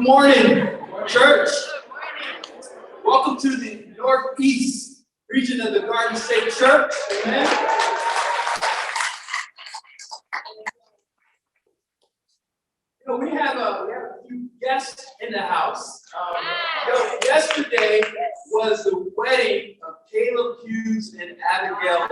morning, church. Welcome to the Northeast region of the Garden State Church. Amen. We have a few guests in the house. Yesterday was the wedding of Caleb Hughes and Abigail.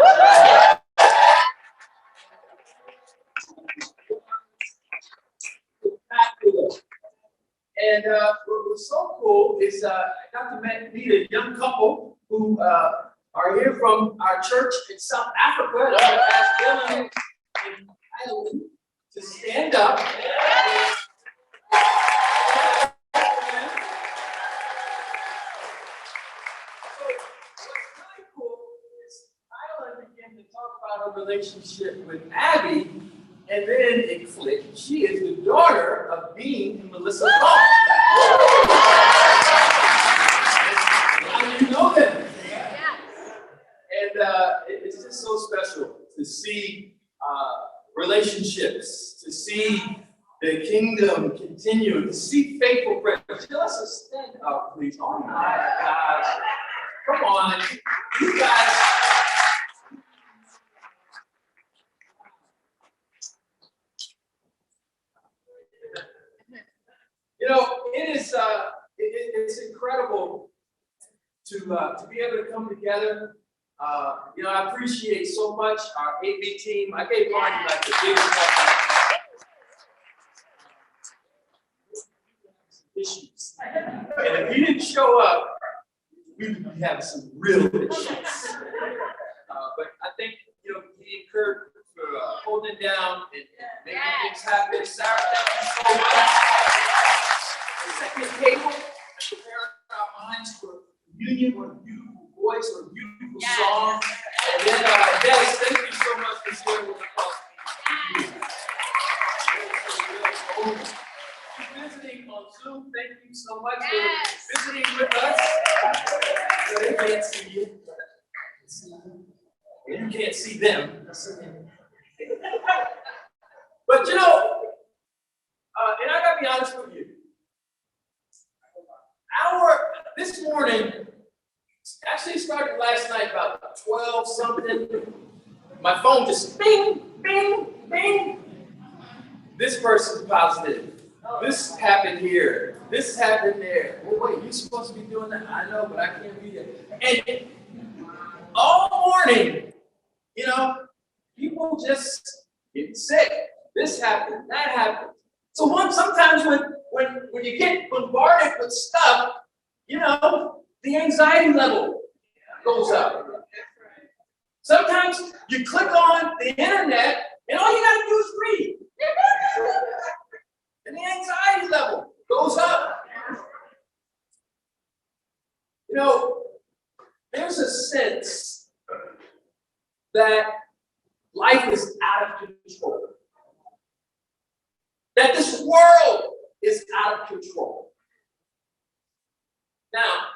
And what was so cool is I got to meet a young couple who are here from our church in South Africa. And I'm going to ask Dylan and Eileen to stand up. What's really cool is Eileen began to talk about her relationship with Abby. And then it clicked. She is the daughter of Dean and Melissa Ball. How do you know them? And it's just so special to see relationships, to see the kingdom continue, to see faithful friends. Let's stand up, please. Oh my gosh. Come on. You guys. It's incredible to be able to come together. I appreciate so much our AV team. I gave Marty like the biggest issues. And if he didn't show up, we would be having some real issues. But I think he incurred for holding down and making things happen. Sarah, thank you so much. Second table, preparing our minds for communion, what a beautiful voice, what a beautiful song. And then, Dennis, thank you so much for sharing with us. Visiting on Zoom, thank you so much for visiting with us. So they can't see you. You can't see them. But and I gotta be honest with you. This morning, actually started last night about 12 something. My phone just bing, bing, bing. This person's positive. This happened here. This happened there. Well, wait, you're supposed to be doing that? I know, but I can't be there. And all morning, people just get sick. This happened, that happened. So sometimes when you get bombarded with stuff, the anxiety level goes up. Sometimes you click on the internet and all you gotta do is read. And the anxiety level goes up. There's a sense that life is out of control. That this world is out of control. Now,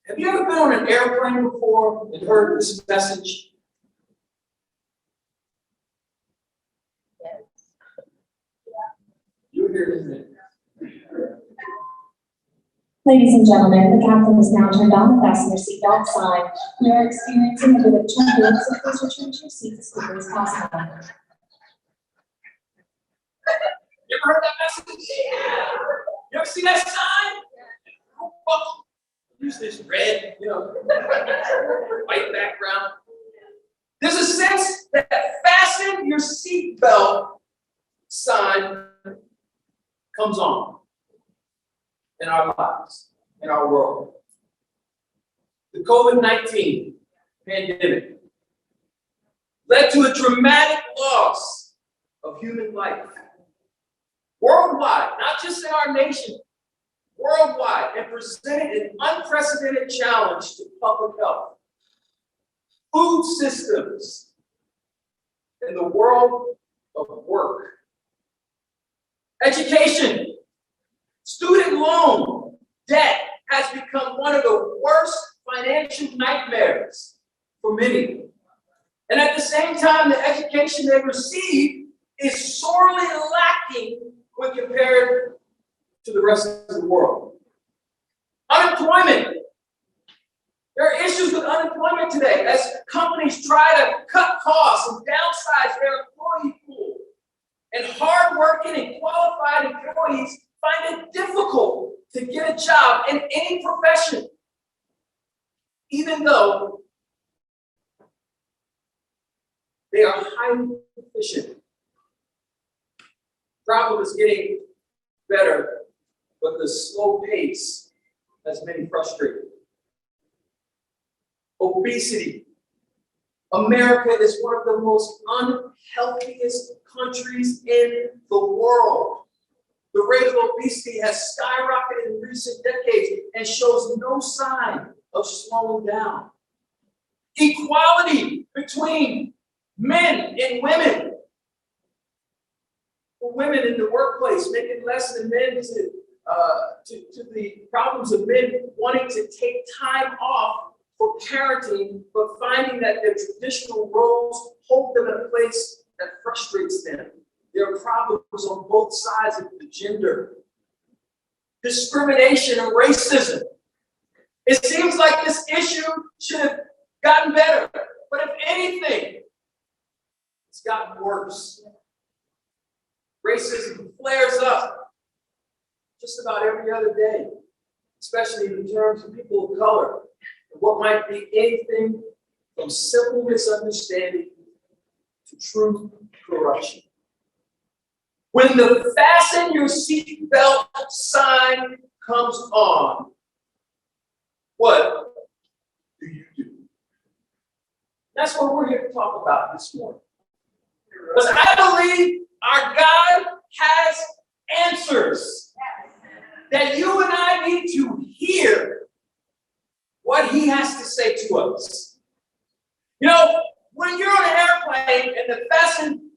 have you ever been on an airplane before and heard this message? Yes. You hear it, isn't it? Ladies and gentlemen, the captain has now turned on the fasten your seatbelt sign. We are experiencing a bit of turbulence, so please return to your seat as quickly as possible. You ever heard that message? You ever see that sign? Use this red, white background. There's a sense that fasten your seatbelt sign comes on in our lives, in our world. The COVID-19 pandemic led to a dramatic loss of human life. Worldwide, not just in our nation, worldwide, and presented an unprecedented challenge to public health, food systems, and the world of work. Education, student loan debt has become one of the worst financial nightmares for many. And at the same time, the education they receive is sorely lacking when compared to the rest of the world. Unemployment. There are issues with unemployment today as companies try to cut costs and downsize their employee pool. And hardworking and qualified employees find it difficult to get a job in any profession, even though they are highly efficient. Problem is getting better, but the slow pace has many frustrated. Obesity. America is one of the most unhealthiest countries in the world. The rate of obesity has skyrocketed in recent decades and shows no sign of slowing down. Equality between men and women. For women in the workplace making less than men to the problems of men wanting to take time off for parenting, but finding that their traditional roles hold them in a place that frustrates them. There are problems on both sides of the gender. Discrimination and racism. It seems like this issue should have gotten better, but if anything, it's gotten worse. Racism flares up just about every other day, especially in terms of people of color. What might be anything from simple misunderstanding to true corruption. When the fasten your seatbelt sign comes on, what do you do? That's what we're here to talk about this morning. Because I believe our God has answers that you and I need to hear what he has to say to us. You know, when you're on an airplane and the fasten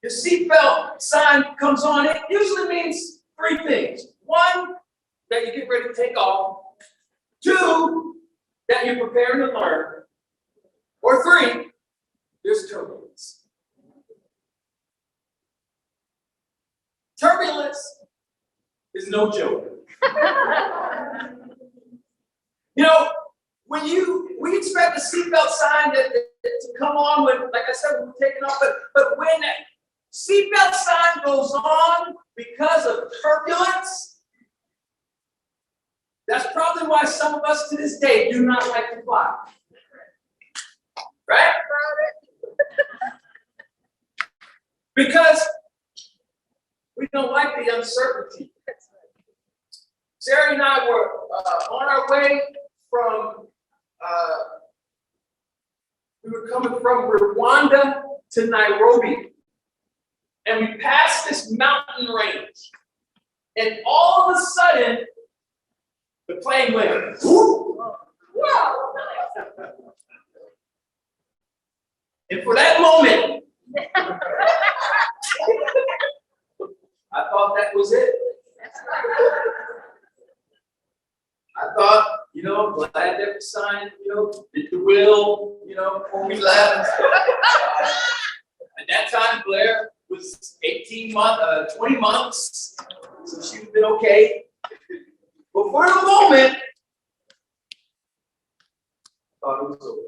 your seatbelt sign comes on, it usually means three things. One, that you get ready to take off. Two, that you're preparing to learn. Or three, there's turbulence. Turbulence is no joke. You know, when we expect the seatbelt sign to come on when, like I said, we're taking off, but when that seatbelt sign goes on because of turbulence, that's probably why some of us to this day do not like to fly. Right? Because we don't like the uncertainty. Sarah and I were on our way from, we were coming from Rwanda to Nairobi. And we passed this mountain range. And all of a sudden, the plane went, whoop. Whoa. And for that moment, I thought that was it. I thought, you know, glad that we signed, you know, did the will, you know, before we left. At that time, Blair was 20 months, so she would have been okay. But for the moment, I thought it was over.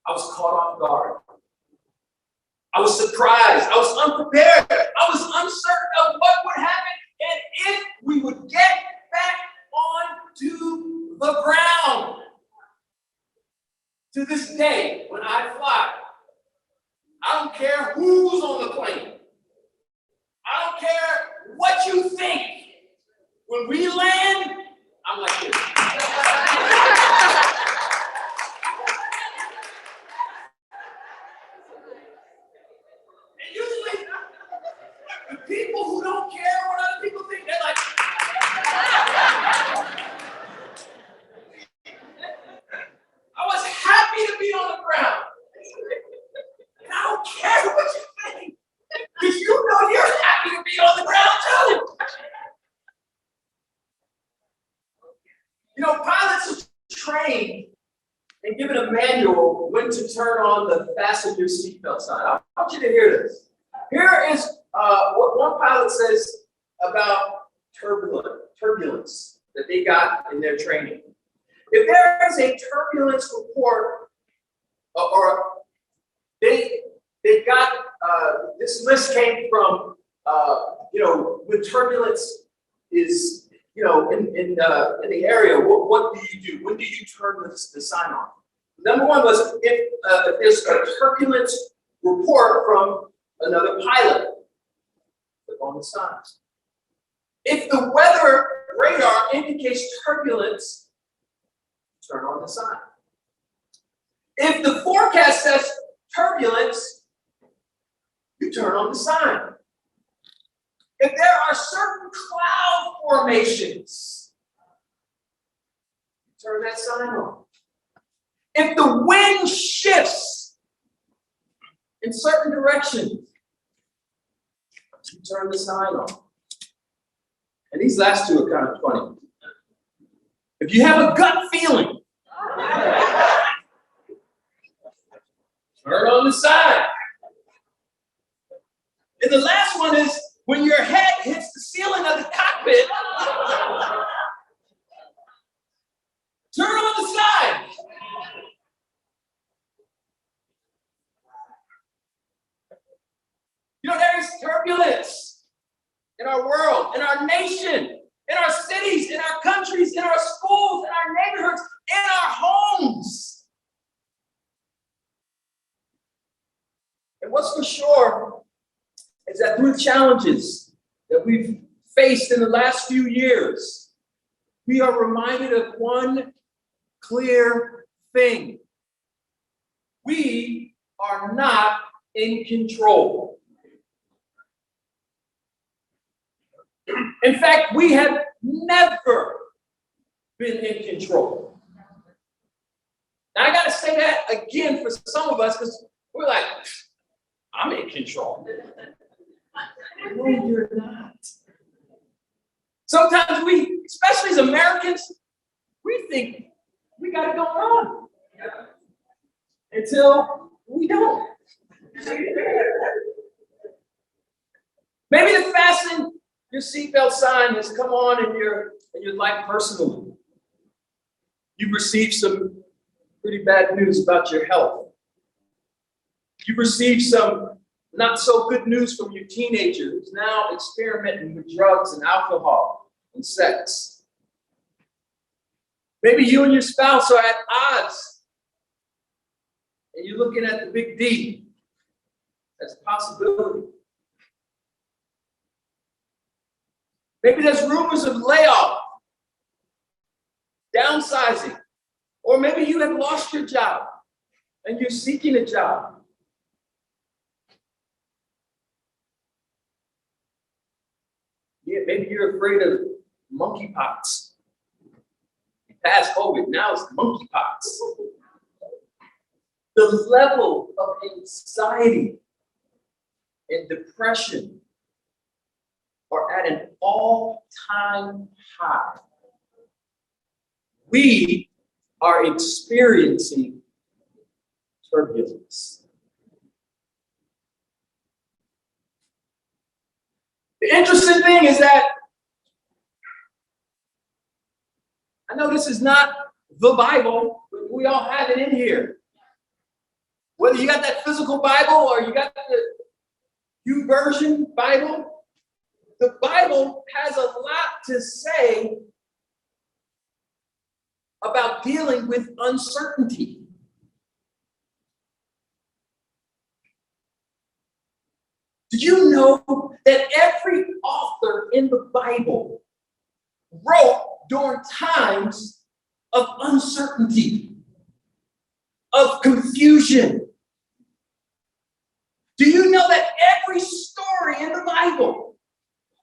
I was caught off guard. I was surprised. I was unprepared. I was uncertain of what would happen and if we would get back onto the ground. To this day, when I fly, I don't care who's on the plane. I don't care what you think. When we land, I'm like this. And usually, the people who don't care what other people think, they're like, I was happy to be on the ground. And I don't care what you think. Because you know you're happy to be on the ground too. You know, pilots are trained and given a manual when to turn on the fasten your seatbelt sign. I want you to hear this. Here is what one pilot says about turbulence that they got in their training. If there is a turbulence report, or they got this list came from when turbulence is in the area, what do you do? When do you turn the sign on? Number one was if there's a turbulence report from another pilot, click on the sign. If the weather radar indicates turbulence, turn on the sign. If the forecast says turbulence, you turn on the sign. If there are certain cloud formations, turn that sign on. If the wind shifts in certain directions, you turn the sign on. And these last two are kind of funny. If you have a gut feeling, turn on the sign. And the last one is when your head hits the ceiling of the cockpit, turn on the sign. There is turbulence in our world, in our nation, in our cities, in our countries, in our schools, in our neighborhoods, in our homes. And what's for sure is that through challenges that we've faced in the last few years, we are reminded of one clear thing. We are not in control. In fact, we have never been in control. Now, I got to say that again for some of us because we're like, I'm in control. No, you're not. Sometimes we, especially as Americans, we think we got it going on until we don't. Maybe the Fasten your seatbelt sign has come on in your life personally. You've received some pretty bad news about your health. You've received some not so good news from your teenager who's now experimenting with drugs and alcohol and sex. Maybe you and your spouse are at odds and you're looking at the big D as a possibility. Maybe there's rumors of layoff, downsizing, or maybe you have lost your job and you're seeking a job. Yeah, maybe you're afraid of monkeypox. You passed COVID, now it's monkeypox. The level of anxiety and depression are at an all-time high. We are experiencing turbulence. The interesting thing is that I know this is not the Bible, but we all have it in here. Whether you got that physical Bible or you got the YouVersion Bible, the Bible has a lot to say about dealing with uncertainty. Did you know that every author in the Bible wrote during times of uncertainty, of confusion? Do you know that every story in the Bible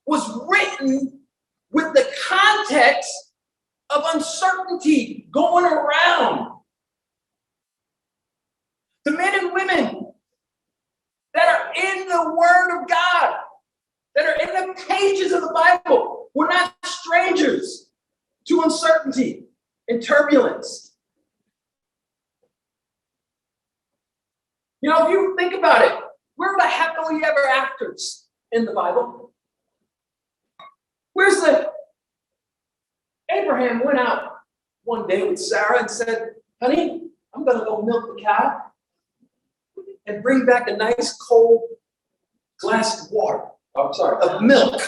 was written with the context of uncertainty going around? The men and women that are in the Word of God, that are in the pages of the Bible, were not strangers to uncertainty and turbulence. You know, if you think about it, where are the happily ever afters in the Bible? Where's the Abraham went out one day with Sarah and said, honey, I'm going to go milk the cow and bring back a nice cold glass of water. I'm sorry, of milk.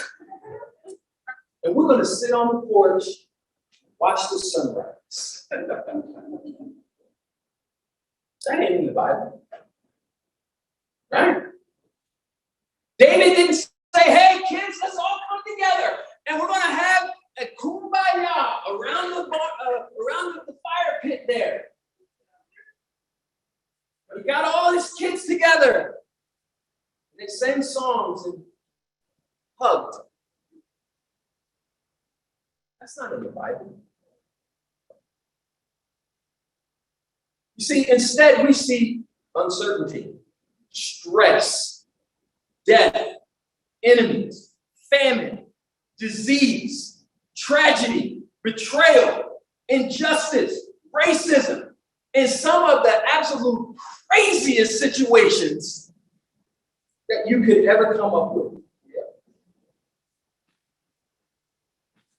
And we're going to sit on the porch, watch the sunrise. That ain't in the Bible. Right? David didn't say, hey, kids, let's all come together and we're going to have a kumbaya around the fire pit there. He got all his kids together. And they sang songs and hugged. That's not in the Bible. You see, instead we see uncertainty, stress, death, enemies, famine, disease, tragedy, betrayal, injustice, racism, and some of the absolute craziest situations that you could ever come up with. Yeah.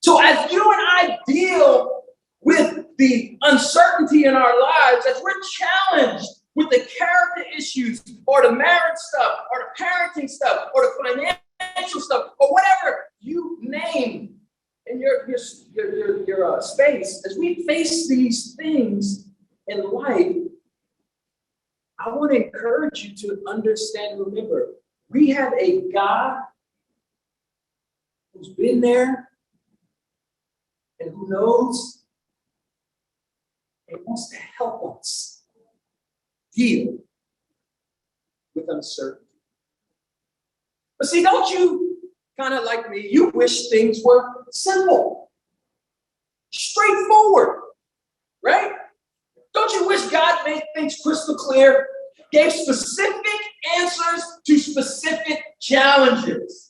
So as you and I deal with the uncertainty in our lives, as we're challenged with the character issues or the marriage stuff or the parenting stuff or the financial stuff or whatever you name in your space, as we face these things in life, I want to encourage you to understand and remember, we have a God who's been there and who knows and wants to help us deal with uncertainty. But see, don't you, kind of like me, you wish things were simple, straightforward, right? Don't you wish God made things crystal clear, gave specific answers to specific challenges?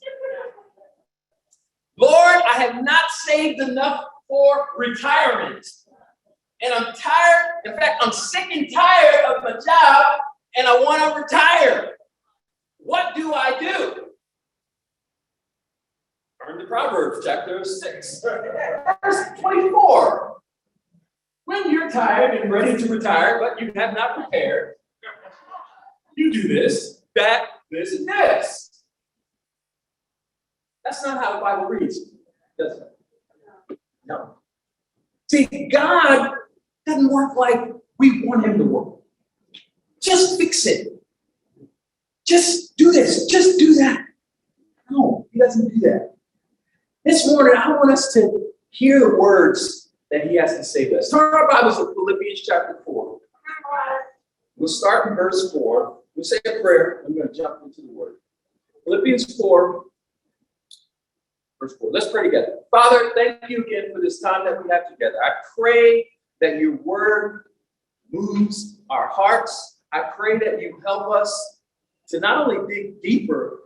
Lord, I have not saved enough for retirement. And I'm tired. In fact, I'm sick and tired of my job and I want to retire. What do I do? Turn to Proverbs chapter 6, verse 24. When you're tired and ready to retire, but you have not prepared, you do this, that, this, and this. That's not how the Bible reads, does it? No. See, God doesn't work like we want him to work. Just fix it. Just do this. Just do that. No, he doesn't do that. This morning, I want us to hear the words that he has to say to us. Turn our Bibles to Philippians chapter 4. We'll start in verse 4. We'll say a prayer. I'm going to jump into the word. Philippians 4, verse 4. Let's pray together. Father, thank you again for this time that we have together. I pray that your word moves our hearts. I pray that you help us to not only dig deeper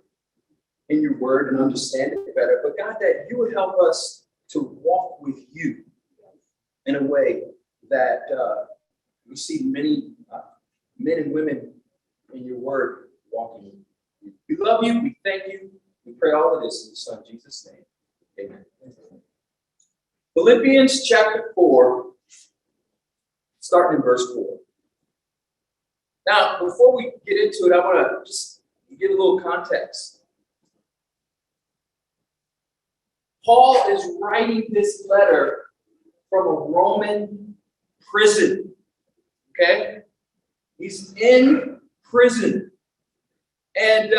in your word and understand it better, but God, that you would help us to walk with you in a way that we see many men and women in your word walking with you. We love you. We thank you. We pray all of this in your son, Jesus' name. Amen. Philippians chapter 4, starting in verse 4. Now, before we get into it, I want to just give a little context. Paul is writing this letter from a Roman prison. Okay? He's in prison. And,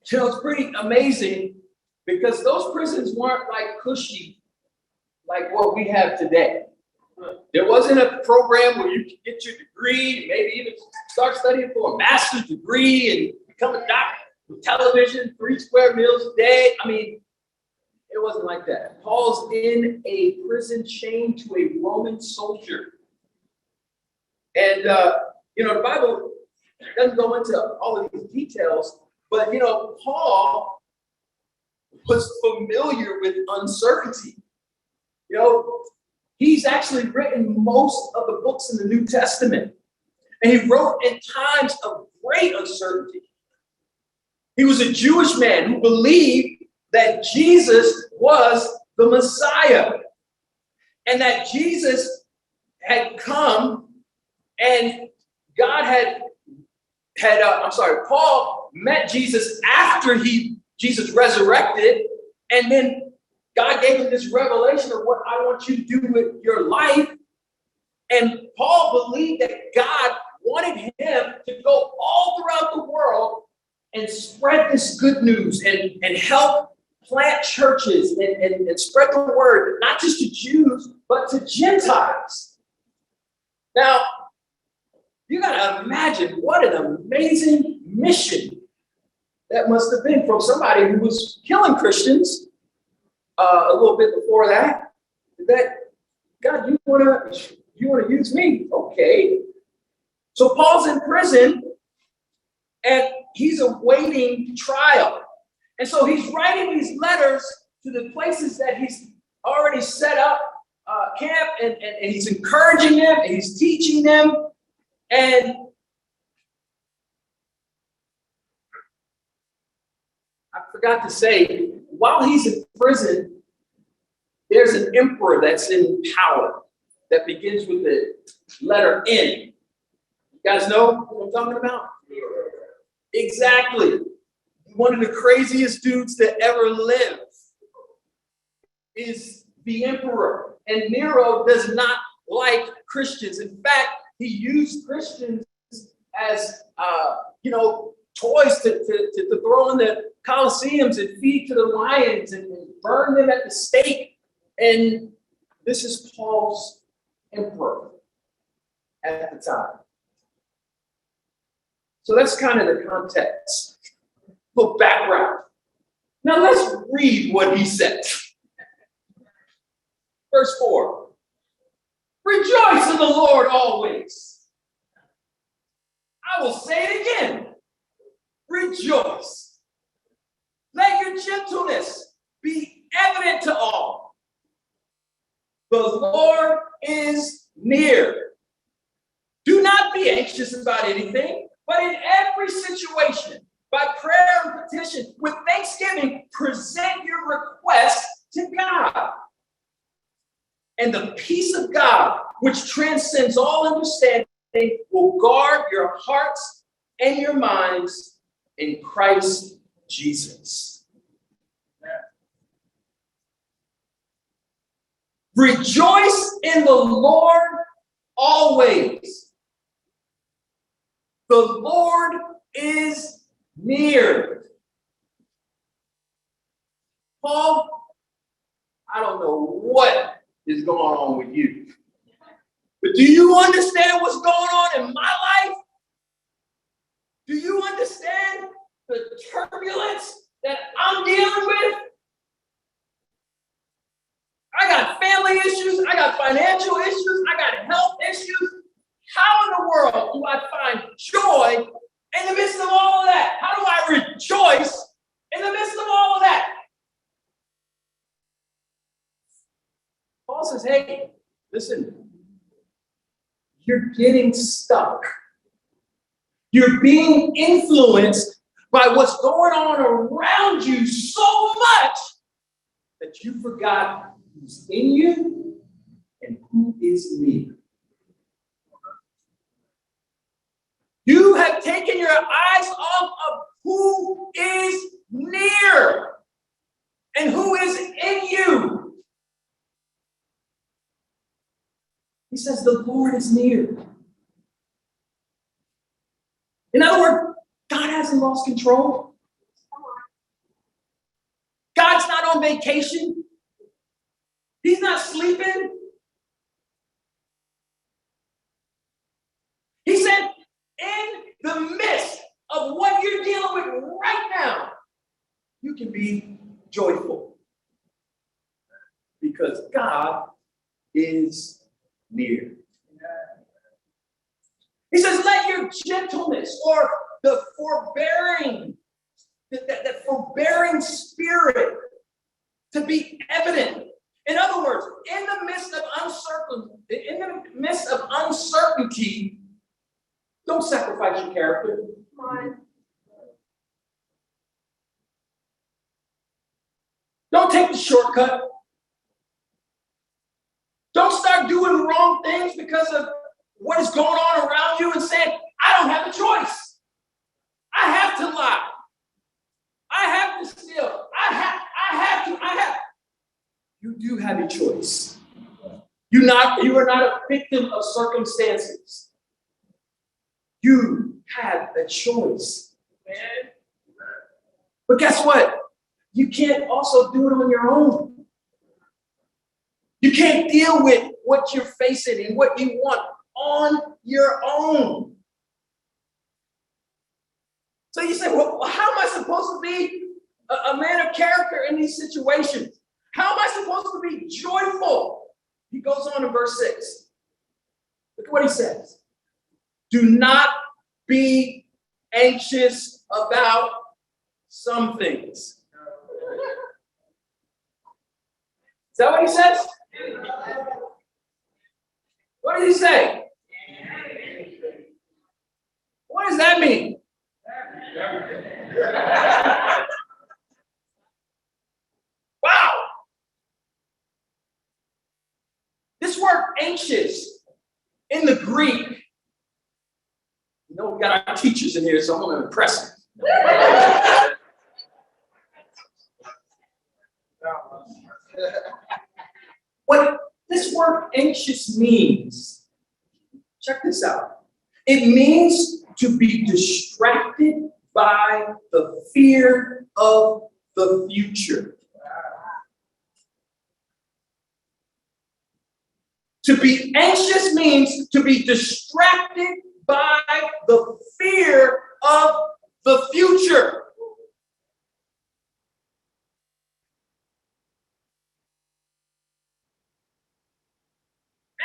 it's pretty amazing because those prisons weren't like cushy like what we have today. There wasn't a program where you could get your degree, maybe even start studying for a master's degree and become a doctor with television, 3 square meals a day. I mean, it wasn't like that. Paul's in a prison chained to a Roman soldier. And, the Bible doesn't go into all of these details, but, Paul was familiar with uncertainty. He's actually written most of the books in the New Testament. And he wrote in times of great uncertainty. He was a Jewish man who believed that Jesus was the Messiah. And that Jesus had come and God Paul met Jesus after Jesus resurrected, and then God gave him this revelation of what I want you to do with your life. And Paul believed that God wanted him to go all throughout the world and spread this good news and help plant churches and spread the word, not just to Jews, but to Gentiles. Now, you got to imagine what an amazing mission that must have been from somebody who was killing Christians a little bit before that. That, God, you want to use me? Okay. So Paul's in prison and he's awaiting trial. And so he's writing these letters to the places that he's already set up camp, and he's encouraging them and he's teaching them. And I forgot to say, while he's in prison, there's an emperor that's in power that begins with the letter N. You guys know what I'm talking about? Exactly. One of the craziest dudes that ever lived is the emperor. And Nero does not like Christians. In fact, he used Christians as, toys to throw in the Colosseums and feed to the lions and burn them at the stake. And this is Paul's emperor at the time. So that's kind of the context, the background. Now let's read what he said. Verse 4. Rejoice in the Lord always. I will say it again. Rejoice. Let your gentleness be evident to all. The Lord is near. Do not be anxious about anything, but in every situation, by prayer and petition, with thanksgiving, present your requests to God. And the peace of God, which transcends all understanding, will guard your hearts and your minds in Christ Jesus. Rejoice in the Lord always. The Lord is near. Paul, I don't know what is going on with you, but do you understand what's going on in my life? Do you understand the turbulence that I'm dealing with? I got family issues. I got financial issues. I got health issues. How in the world do I find joy in the midst of all of that? How do I rejoice in the midst of all of that? Paul says, hey, listen, you're getting stuck. You're being influenced by what's going on around you so much that you forgot who's in you and who is near. You have taken your eyes off of who is near and who is in you. He says the Lord is near. In other words, God hasn't lost control. God's not on vacation. He's not sleeping. He said, in the midst of what you're dealing with right now, you can be joyful because God is near. He says, let your gentleness or the forbearing, that forbearing spirit to be evident. In other words, in the midst of uncertainty, don't sacrifice your character. Come on. Don't take the shortcut. Don't start doing the wrong things because of what is going on around you and saying, I don't have a choice. I have to lie. I have to steal. I have. You do have a choice. You are not a victim of circumstances. You have a choice, man. But guess what? You can't also do it on your own. You can't deal with what you're facing and what you want on your own. So you say, well, how am I supposed to be a man of character in these situations? How am I supposed to be joyful? He goes on in verse 6. Look at what he says. Do not be anxious about some things. Is that what he says? What did he say? What does that mean? Wow. This word anxious in the Greek, you know, we got our teachers in here, so I'm going to impress them. What this word anxious means, check this out. It means to be distracted by the fear of the future. To be anxious means to be distracted by the fear of the future.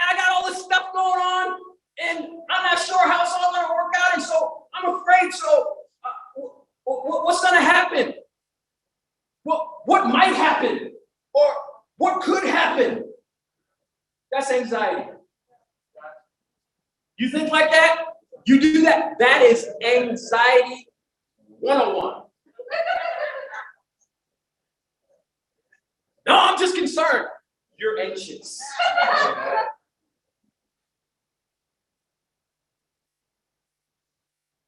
I got all this stuff going on, and I'm not sure how it's all going to work out, and so I'm afraid. So, what's going to happen? What might happen, or what could happen? That's anxiety. You think like that? You do that? That is anxiety 101. No, I'm just concerned. You're anxious.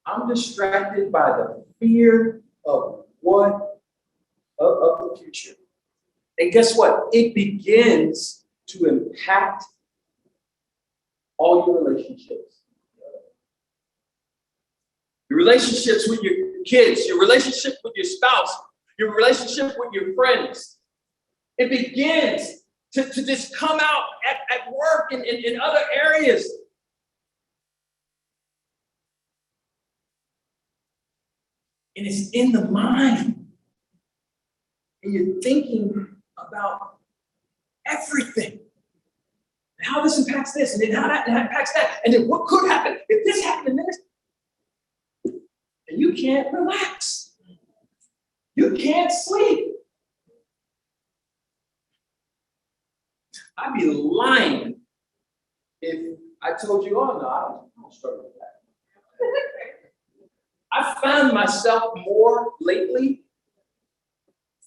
I'm distracted by the fear of the future. And guess what? It begins to impact all your relationships. Your relationships with your kids, your relationship with your spouse, your relationship with your friends. It begins to just come out at work and in other areas. And it's in the mind. And you're thinking about everything. And how this impacts this, and then how that impacts that. And then what could happen if this happened and this. And you can't relax. You can't sleep. I'd be lying if I told you, oh no, I don't struggle with that. I found myself more lately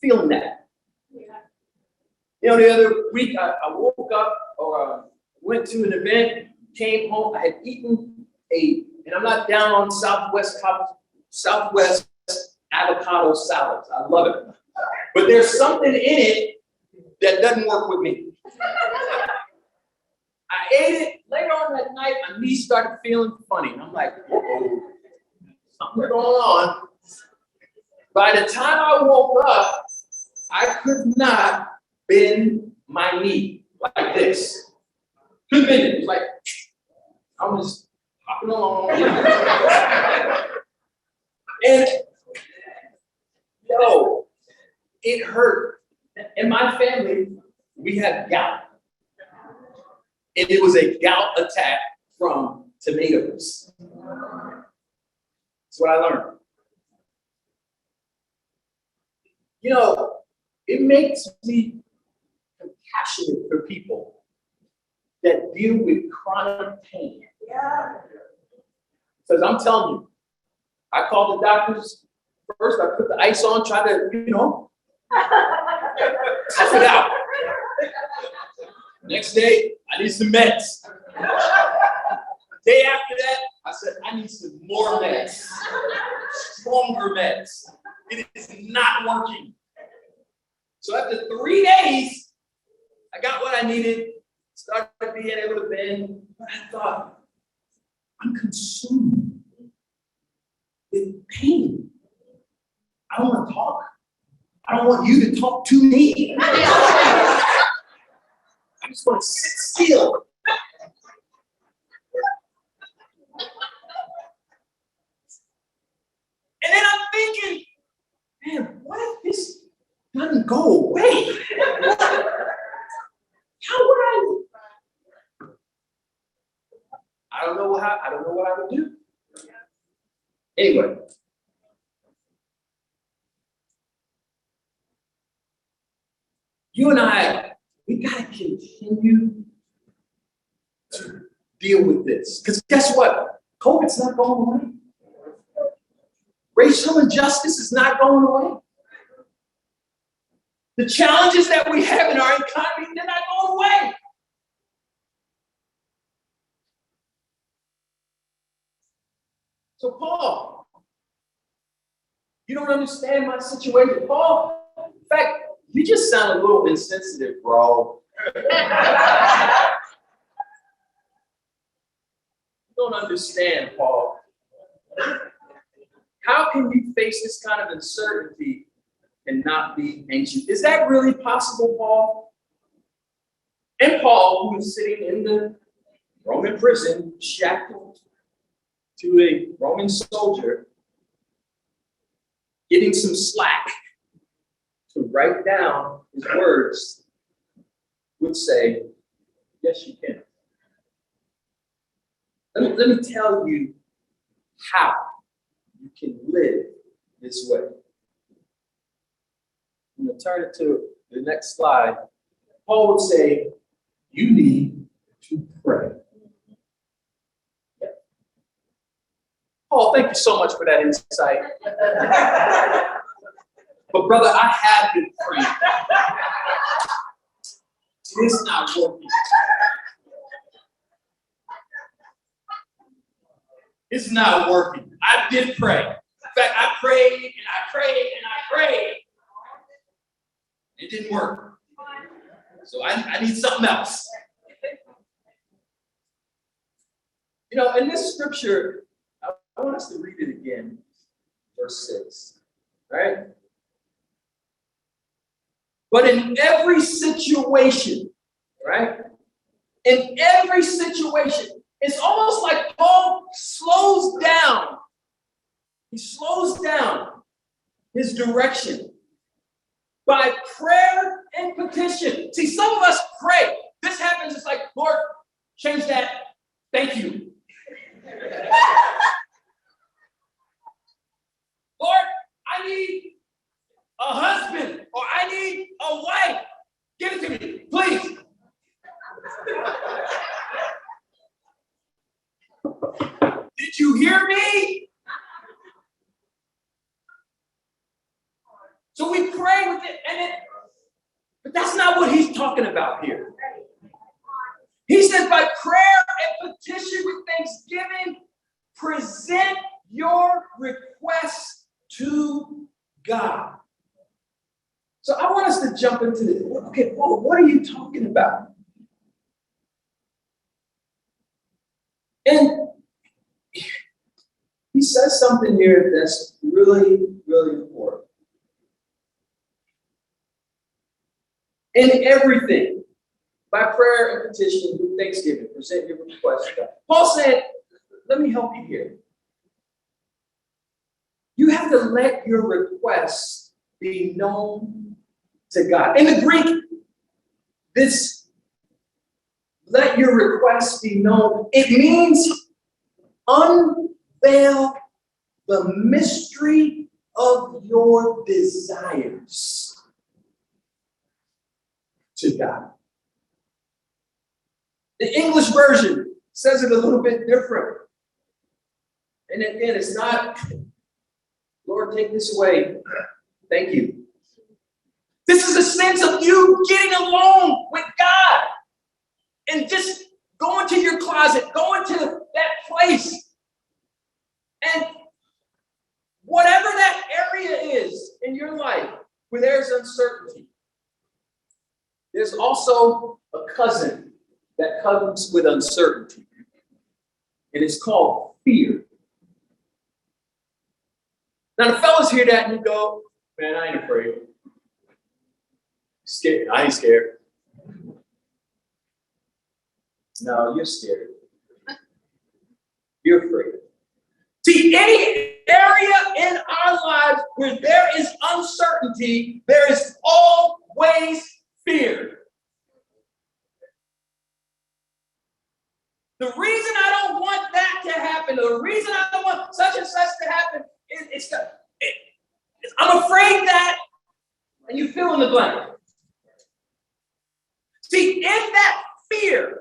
feeling that. You know, the other week I woke up or went to an event, came home, I had eaten and I'm not down on Southwest avocado salads. I love it. But there's something in it that doesn't work with me. I ate it later on that night, my knees started feeling funny. And I'm like, whoa, something's going on. By the time I woke up, I could not bend my knee like this. Couldn't bend it. It was like, I was hopping along. And, it hurt. In my family, we had gout. And it was a gout attack from tomatoes. That's what I learned. You know, it makes me compassionate for people that deal with chronic pain. Yeah. Because I'm telling you, I called the doctors. First, I put the ice on, try to, Tough it out. Next day, I need some meds. Day after that, I said, I need some more meds. Stronger meds. It is not working. So after 3 days, I got what I needed, started being able to bend, but I thought, I'm consumed with pain. I don't want to talk. I don't want you to talk to me. I just want to sit still. And then I'm thinking, man, what if this doesn't go away? How would I don't know what I would do. Anyway. You and I, we gotta continue to deal with this. Because guess what? COVID's not going away. Racial injustice is not going away. The challenges that we have in our economy, they're not going away. So Paul, you don't understand my situation. Paul, in fact, you just sound a little insensitive, bro. You don't understand, Paul. How can you face this kind of uncertainty and not be anxious? Is that really possible, Paul? And Paul, who was sitting in the Roman prison, shackled to a Roman soldier, getting some slack to write down his words, would say, yes, you can. Let me tell you how you can live this way. I'm going to turn it to the next slide. Paul would say, you need to pray. Yeah. Paul, thank you so much for that insight. But brother, I have been praying. It's not working. It's not working. I did pray. In fact, I prayed and I prayed and I prayed. It didn't work. So I need something else. You know, in this scripture, I want us to read it again, verse 6. All right? But in every situation, right? In every situation, it's almost like Paul slows down. He slows down his direction by prayer and petition. See, some of us pray. This happens, it's like, Lord, change that. Thank you. Lord, I need a husband, or I need a wife. Give it to me, please. Did you hear me? So we pray with it, but that's not what he's talking about here. He says, by prayer and petition with thanksgiving, present your requests to God. So I want us to jump into this. Okay, well, what are you talking about? And he says something here that's really, really important. In everything, by prayer and petition with thanksgiving, present your requests to God. Paul said, let me help you here. You have to let your requests be known to God. In the Greek, this let your requests be known, it means unveil the mystery of your desires to God. The English version says it a little bit different. And again, it's not, Lord, take this away. Thank you. This is a sense of you getting alone with God and just going to your closet, going to that place. And whatever that area is in your life where there's uncertainty, there's also a cousin that comes with uncertainty. And it's called fear. Now, the fellas hear that and you go, man, I ain't afraid. Scared. I ain't scared. No, you're scared. You're afraid. See, any area in our lives where there is uncertainty, there is always fear. The reason I don't want that to happen, the reason I don't want such and such to happen, I'm afraid that, and you fill in the blank. See, in that fear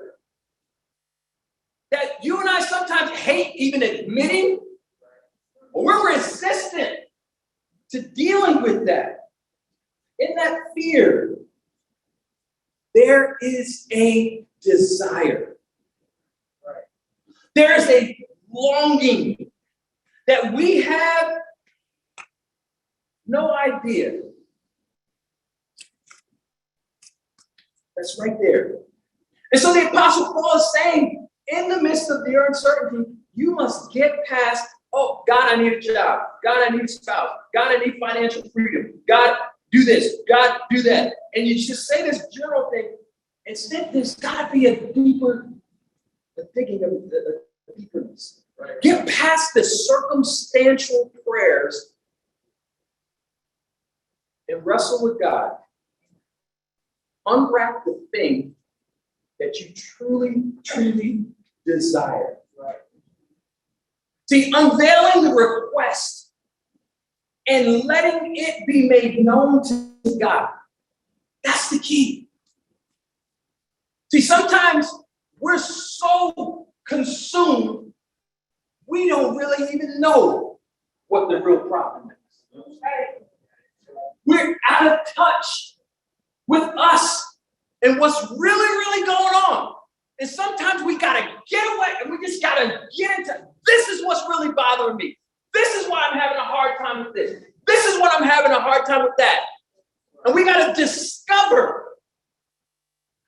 that you and I sometimes hate even admitting, or we're resistant to dealing with that. In that fear, there is a desire. There is a longing that we have no idea. That's right there. And so the Apostle Paul is saying, in the midst of your uncertainty, you must get past, oh, God, I need a job. God, I need a spouse. God, I need financial freedom. God, do this. God, do that. And you just say this general thing. Instead, there's got to be a deeper, thinking of the deeperness. Right? Get past the circumstantial prayers and wrestle with God. Unwrap the thing that you truly, truly desire. Right. See, unveiling the request and letting it be made known to God. That's the key. See, sometimes we're so consumed, we don't really even know what the real problem is. We're out of touch with us and what's really, really going on. And sometimes we got to get away and we just got to get into, this is what's really bothering me. This is why I'm having a hard time with this. This is what I'm having a hard time with that. And we got to discover,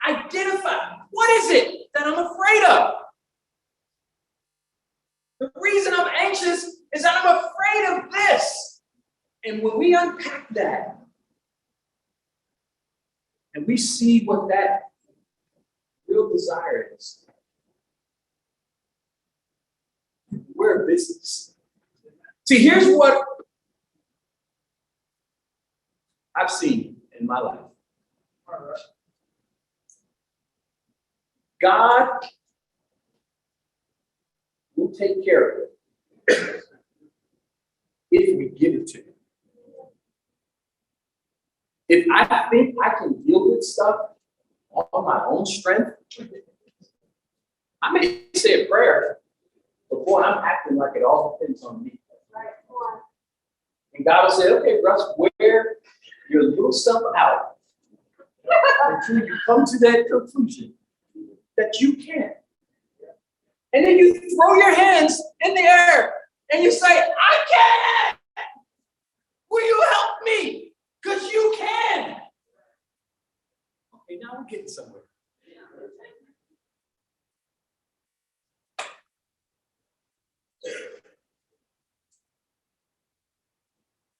identify, what is it that I'm afraid of? The reason I'm anxious is that I'm afraid of this. And when we unpack that, and we see what that real desire is, we're a business. See, here's what I've seen in my life. God will take care of it if we give it to him. If I think I can deal with stuff on my own strength, I may say a prayer, but boy, I'm acting like it all depends on me. And God will say, okay, Russ, wear your little self out until you come to that conclusion that you can. And then you throw your hands in the air and you say, I can! Will you help me? Because you can. Okay, now we're getting somewhere.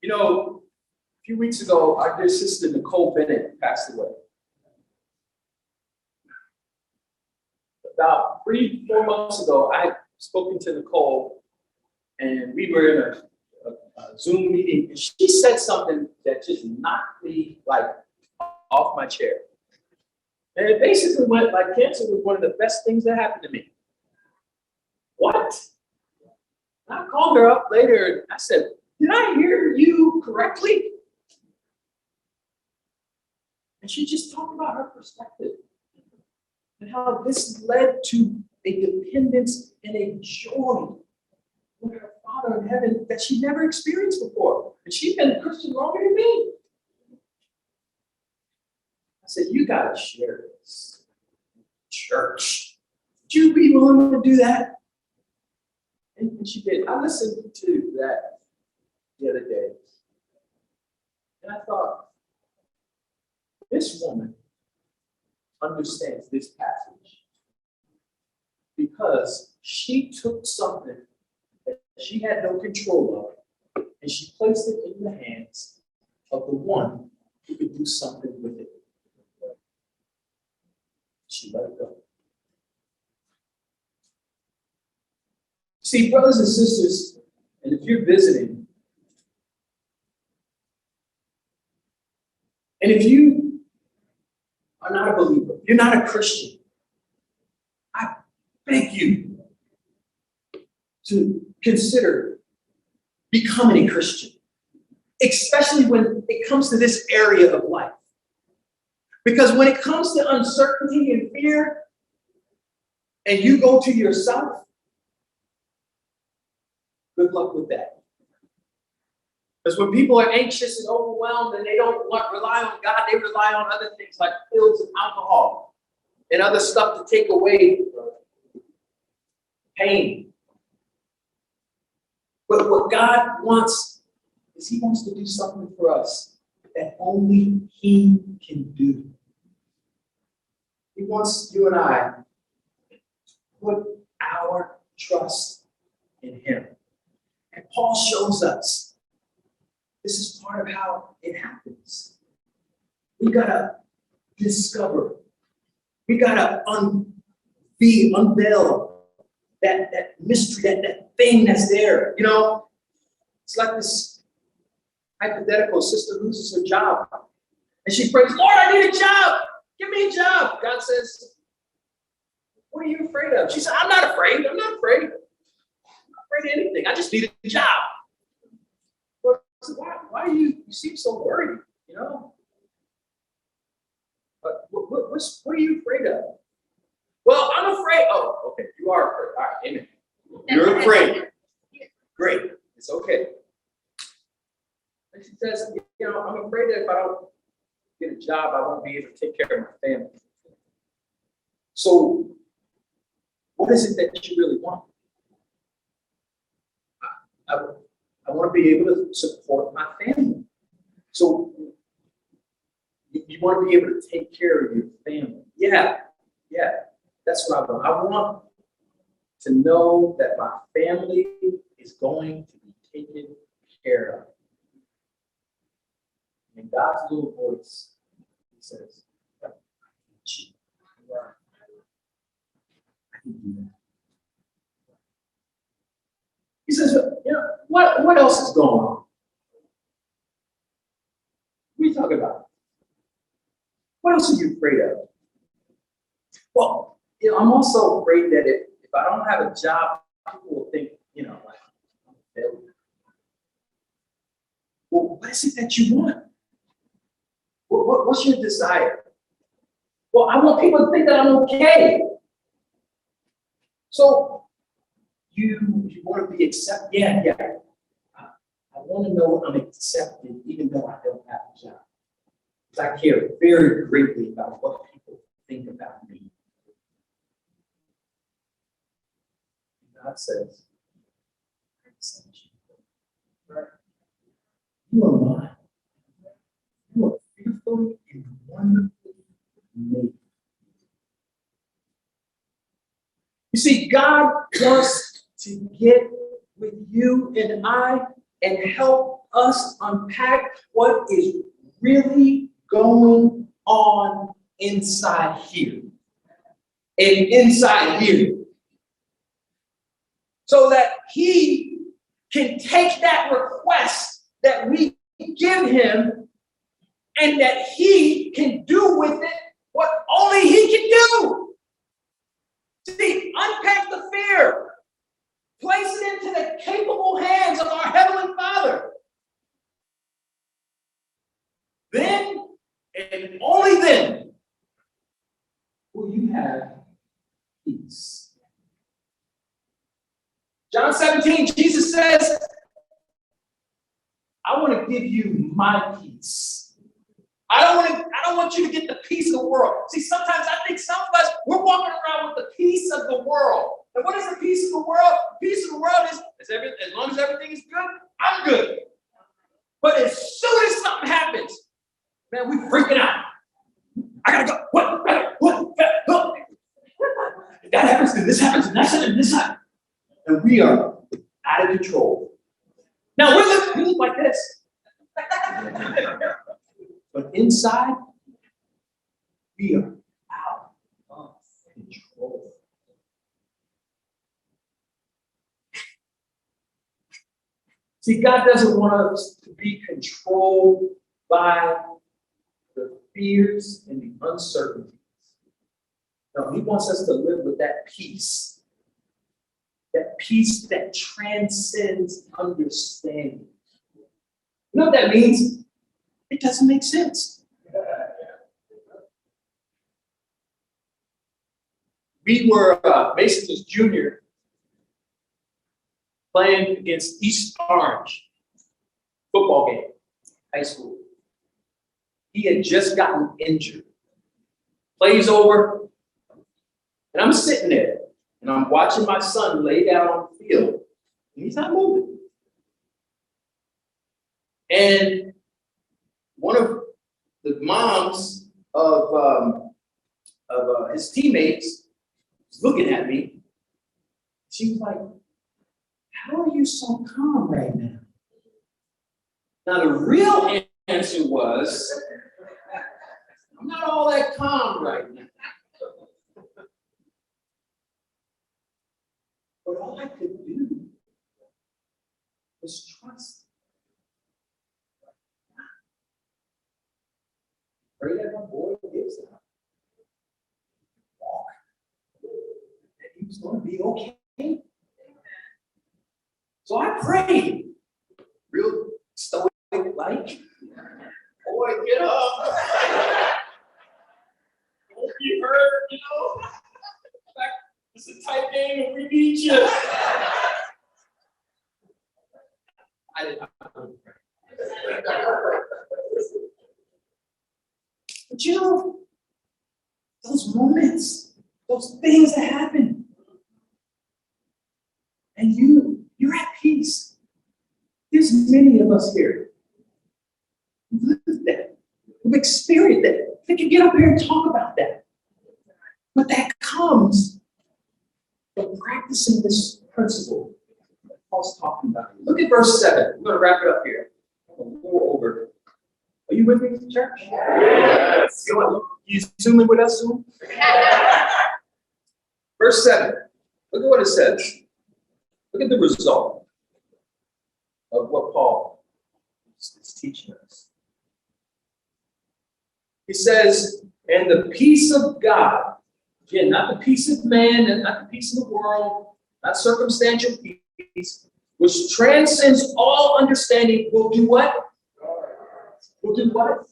You know, a few weeks ago, our dear sister Nicole Bennett passed away. About 3-4 months ago, I had spoken to Nicole, and we were in a Zoom meeting, and she said something that just knocked me like off my chair. And it basically went like cancer was one of the best things that happened to me. What? I called her up later and I said, did I hear you correctly? And she just talked about her perspective and how this led to a dependence and a joy with her Father in heaven that she never experienced before. And she's been a Christian longer than me. said, you got to share this. Church. Would you be willing to do that? And she did. I listened to that the other day. And I thought, this woman understands this passage because she took something that she had no control of and she placed it in the hands of the one who could do something with it. She let it go. See, brothers and sisters, and if you're visiting, and if you are not a believer, you're not a Christian, I beg you to consider becoming a Christian, especially when it comes to this area of life. Because when it comes to uncertainty and fear, and you go to yourself, good luck with that. Because when people are anxious and overwhelmed and they don't rely on God, they rely on other things like pills and alcohol and other stuff to take away pain. But what God wants is He wants to do something for us that only He can do. He wants you and I to put our trust in Him. And Paul shows us this is part of how it happens. We gotta discover. We gotta unveil that mystery, that thing that's there. You know, it's like this hypothetical sister loses her job. And she prays, Lord, I need a job. Give me a job. God says, what are you afraid of? She said, I'm not afraid. I'm not afraid. I'm not afraid of anything. I just need a job. Lord, why do you seem so worried? You know? But what are you afraid of? Well, I'm afraid. Oh, okay. You are afraid. All right, amen. You're afraid. Great. It's okay. And she says, you know, I'm afraid that if I don't get a job, I won't be able to take care of my family. So, what is it that you really want? I want to be able to support my family. So, you want to be able to take care of your family. Yeah, that's what I want. I want to know that my family is going to be taken care of. In God's little voice, He says, I can do that. He says, you know, what else is going on? What are you talking about? What else are you afraid of? Well, you know, I'm also afraid that if I don't have a job, people will think, you know, like I'm a failure. Well, what is it that you want? What's your desire? Well, I want people to think that I'm okay. So you want to be accepted? Yeah. I want to know I'm accepted even though I don't have a job. Because I care very greatly about what people think about me. God says, I accept you. You are mine. You are fearfully and wonderfully made. You see, God wants to get with you and I and help us unpack what is really going on inside here and inside here. So that He can take that request that we give Him and that He can do with it what only He can do. See, unpack the fear. Place it into the capable hands of our Heavenly Father. Then, and only then, will you have peace. John 17, Jesus says, I want to give you my peace. I don't want you to get the peace of the world. See, sometimes I think some of us, we're walking around with the peace of the world. And what is the peace of the world? The peace of the world is as long as everything is good, I'm good. But as soon as something happens, man, we freaking out. I gotta go. What? If that happens, then this happens, and that happens, and this happens. And we are out of control. Now, we look like this. But inside, we are out of control. See, God doesn't want us to be controlled by the fears and the uncertainties. No, He wants us to live with that peace that transcends understanding. You know what that means? It doesn't make sense. We were, Mason was junior, playing against East Orange, football game, high school. He had just gotten injured. Plays over, and I'm sitting there, and I'm watching my son lay down on the field, and he's not moving. And one of the moms of his teammates was looking at me. She was like, "How are you so calm right now?" Now, the real answer was, "I'm not all that calm right now." But all I could do was trust. Pray that my boy gives up. Walk. That he was going to be okay. So I prayed. Real stoic like. Boy, get up. Don't be hurt, you know. It's a tight game and we need you. I didn't have to pray. But you know, those moments, those things that happen, and you're at peace. There's many of us here who've lived that, who've experienced that. They can get up here and talk about that. But that comes from practicing this principle that Paul's talking about. Look at verse 7. We're going to wrap it up here. I'm going to go over. Are you with me, church? Yes. You zooming with us, Zoom? Verse 7. Look at what it says. Look at the result of what Paul is teaching us. He says, "And the peace of God," again, not the peace of man, and not the peace of the world, not circumstantial peace, which transcends all understanding, will do what? Will do what?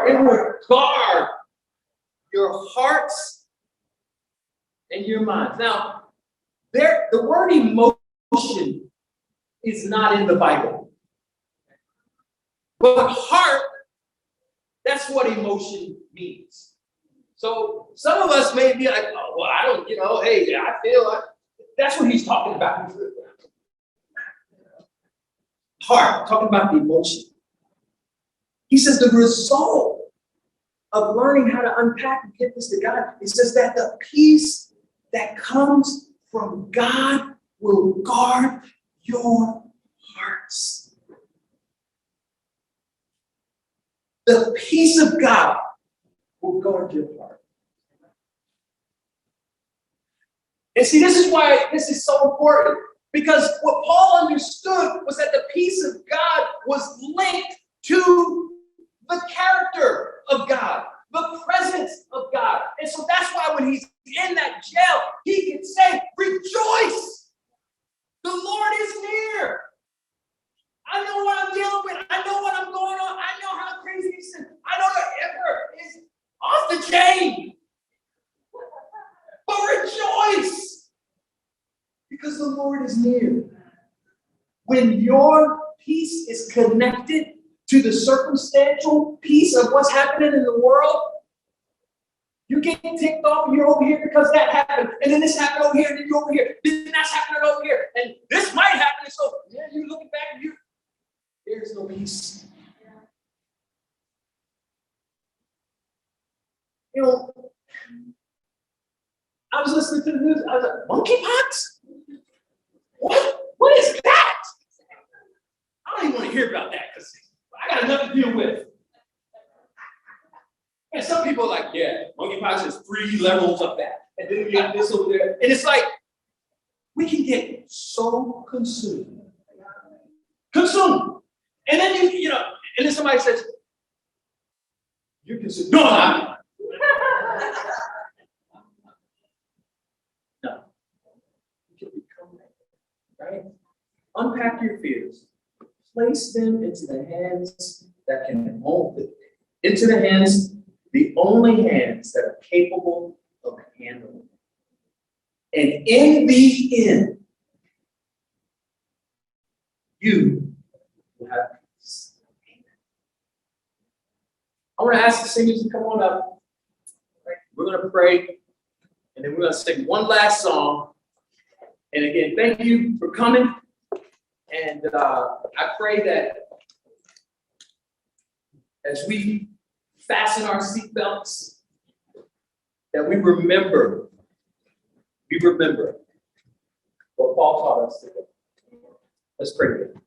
It will guard your hearts and your minds. Now, the word emotion is not in the Bible. But heart, that's what emotion means. So some of us may be like, "Oh, well, I don't, hey, I feel like," that's what he's talking about. Heart, talking about the emotion. He says the result of learning how to unpack and get this to God, he says that the peace that comes from God will guard your hearts. The peace of God will guard your heart. And see, this is why this is so important, because what Paul understood was that the peace of God was linked to the character of God, the presence of God. And so that's why when he's in that jail, he can say, "Rejoice! The Lord is near. I know what I'm dealing with. I know what I'm going on. I know how crazy this is. I know the emperor is off the chain. But rejoice, because the Lord is near." When your peace is connected to the circumstantial piece of what's happening in the world, you get ticked off and you're over here because that happened, and then this happened over here, and then you're over here, then that's happening over here, and this might happen, and so yeah, you're looking back and there's no peace. You know, I was listening to the news, I was like, monkeypox? What is that? I don't even want to hear about that because I got enough to deal with. And some people are like, yeah, monkeypox is 3 levels of that. And then we got this over there. And it's like, we can get so consumed. And then and then somebody says, you're consumed. No, I'm not. No. You can become that, right? Unpack your fears. Place them into the hands that can hold it. Into the hands, the only hands that are capable of handling it. And in the end, you will have peace. I want to ask the singers to come on up. We're going to pray, and then we're going to sing one last song. And again, thank you for coming. And I pray that as we fasten our seatbelts, that we remember what Paul taught us today. Let's pray together.